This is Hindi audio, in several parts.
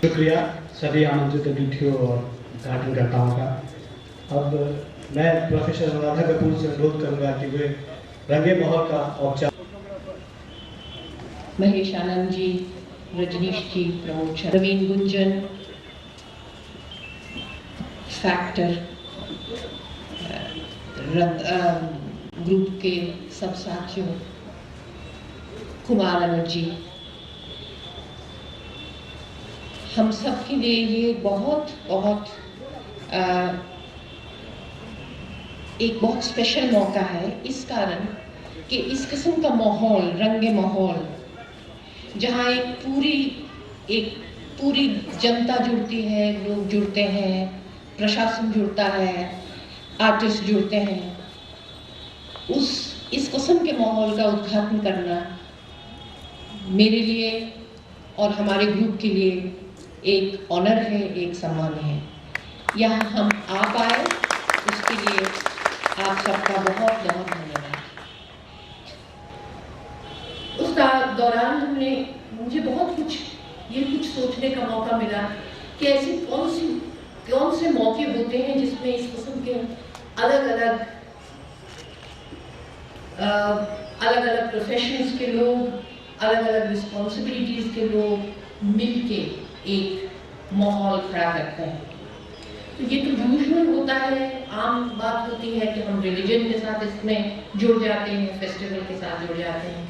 शुक्रिया सभी आमंत्रित अतिथियों और उद्घाटनकर्ताओं का। अब मैं प्रोफेसर राधा कपूर से अनुरोध करूंगा कि वे रंगे माहौल का औपचारिक महेश आनंद जी, रजनीश जी, प्रमोद, रवीन गुंजन, फैक्टर ग्रुप के सब साथियों, कुमार अनंत जी, हम सब के लिए ये एक बहुत स्पेशल मौका है, इस कारण कि इस किस्म का माहौल, रंगे माहौल, जहाँ एक पूरी जनता जुड़ती है, लोग जुड़ते हैं, प्रशासन जुड़ता है, आर्टिस्ट जुड़ते हैं, इस किस्म के माहौल का उद्घाटन करना मेरे लिए और हमारे ग्रुप के लिए एक ऑनर है, एक सम्मान है। यहाँ हम आ पाए, उसके लिए आप सबका बहुत बहुत धन्यवाद। उस दौरान मुझे बहुत कुछ सोचने का मौका मिला कि ऐसे कौन से मौके होते हैं जिसमें इस किस्म के अलग अलग प्रोफेशंस के लोग, अलग अलग रिस्पॉन्सिबिलिटीज के लोग मिलके एक माहौल खड़ा करते हैं। तो ये तो यूजुअल होता है, आम बात होती है कि हम रिलीजन के साथ इसमें जुड़ जाते हैं, फेस्टिवल के साथ जुड़ जाते हैं,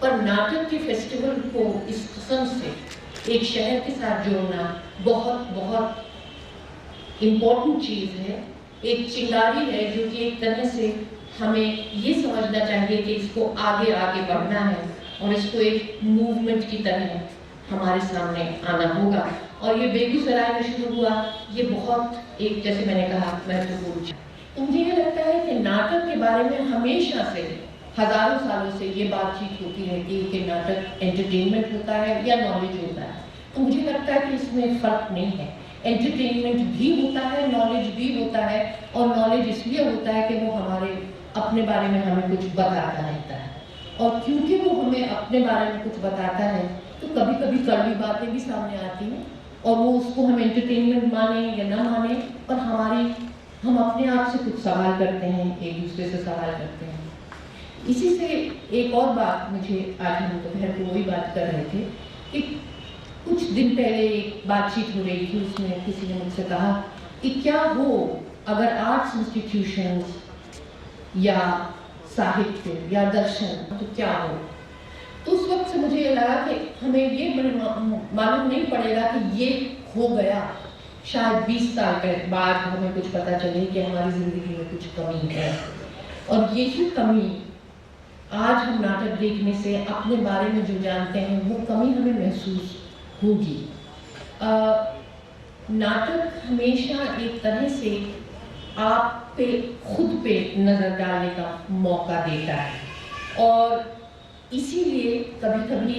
पर नाटक के फेस्टिवल को इस किस्म से एक शहर के साथ जोड़ना बहुत इम्पोर्टेंट चीज़ है, एक चिंगारी है जो कि एक तरह से हमें ये समझना चाहिए कि इसको आगे बढ़ना है और इसको एक मूवमेंट की तरह हमारे सामने आना होगा। और ये बेगूसराय में शुरू हुआ, ये बहुत एक, जैसे मैंने कहा, महत्वपूर्ण। तो मुझे ये लगता है कि नाटक के बारे में हमेशा से, हजारों सालों से ये बातचीत होती रहती है कि नाटक एंटरटेनमेंट होता है या नॉलेज होता है। तो मुझे लगता है कि इसमें फर्क नहीं है, एंटरटेनमेंट भी होता है, नॉलेज भी होता है, और नॉलेज इसलिए होता है कि वो हमारे अपने बारे में हमें कुछ बताता रहता है, और क्योंकि वो हमें अपने बारे में कुछ बताता है तो कभी कभी कड़वी बातें भी सामने आती हैं, और वो उसको हम एंटरटेनमेंट माने या ना माने, पर हम अपने आप से कुछ सवाल करते हैं, एक दूसरे से सवाल करते हैं। इसी से एक और बात, मुझे आज हम दोपहर को वही बात कर रहे थे कि कुछ दिन पहले एक बातचीत हो रही थी, उसमें किसी ने मुझसे कहा कि क्या हो अगर आर्ट्स इंस्टीट्यूशंस या साहित्य या दर्शन, तो क्या हो। तो उस वक्त से मुझे ये लगा कि हमें ये मालूम नहीं पड़ेगा कि ये हो गया, शायद 20 साल के बाद हमें कुछ पता चले कि हमारी जिंदगी में कुछ कमी है, और यही कमी आज हम नाटक देखने से अपने बारे में जो जानते हैं वो कमी हमें महसूस होगी। नाटक हमेशा एक तरह से आप पे खुद पे नजर डालने का मौका देता है, और इसीलिए कभी कभी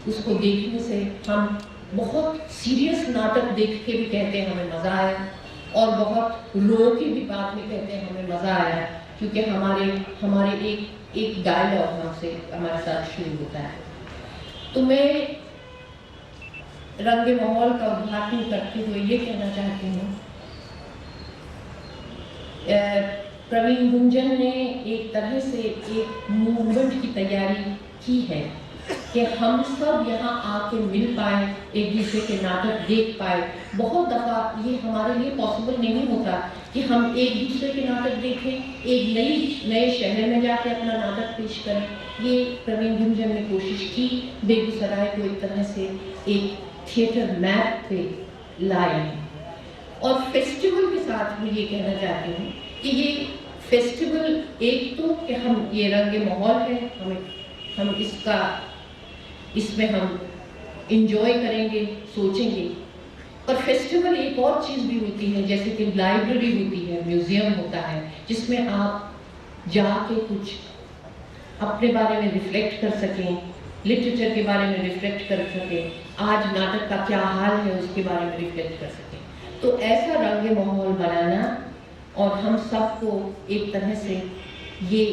उसको देखने से हम बहुत सीरियस नाटक देख के भी कहते हैं हमें मज़ा आया, और बहुत रो के भी बाद में कहते हैं हमें मज़ा आया, क्योंकि हमारे एक डायलॉग हमसे हमारे साथ शुरू होता है। तो मैं रंगे माहौल का उद्घाटन करते हुए ये कहना चाहती हूँ, प्रवीण गुंजन ने एक तरह से एक मूवमेंट की तैयारी की है कि हम सब यहाँ आके मिल पाए, एक दूसरे के नाटक देख पाए। बहुत दफ़ा ये हमारे लिए पॉसिबल नहीं होता कि हम एक दूसरे के नाटक देखें, एक नए शहर में जाके अपना नाटक पेश करें। ये प्रवीण गुंजन ने कोशिश की, बेगूसराय को एक तरह से एक थिएटर मैप पे लाए। और फेस्टिवल के साथ मैं ये कहना चाहती हूँ कि ये फेस्टिवल एक तो कि हम ये रंगे माहौल है, हम इसमें हम इंजॉय करेंगे, सोचेंगे, और फेस्टिवल एक और चीज़ भी होती है, जैसे कि लाइब्रेरी होती है, म्यूज़ियम होता है, जिसमें आप जाके कुछ अपने बारे में रिफ्लेक्ट कर सकें, लिटरेचर के बारे में रिफ्लेक्ट कर सकें, आज नाटक का क्या हाल है उसके बारे में रिफ्लेक्ट कर सकें। तो ऐसा रंग माहौल बनाना और हम सबको एक तरह से ये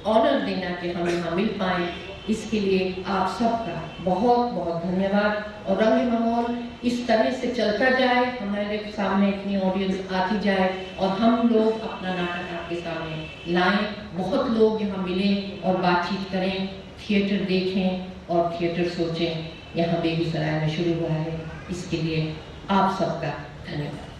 ऑनर देना कि हम यहाँ मिल पाएँ, इसके लिए आप सबका बहुत बहुत धन्यवाद। और रंग माहौल इस तरह से चलता जाए, हमारे सामने इतनी ऑडियंस आती जाए और हम लोग अपना नाटक आपके सामने लाएं, बहुत लोग यहाँ मिलें और बातचीत करें, थिएटर देखें और थिएटर सोचें। यहाँ बेगूसराय में शुरू हुआ है, इसके लिए आप सबका धन्यवाद।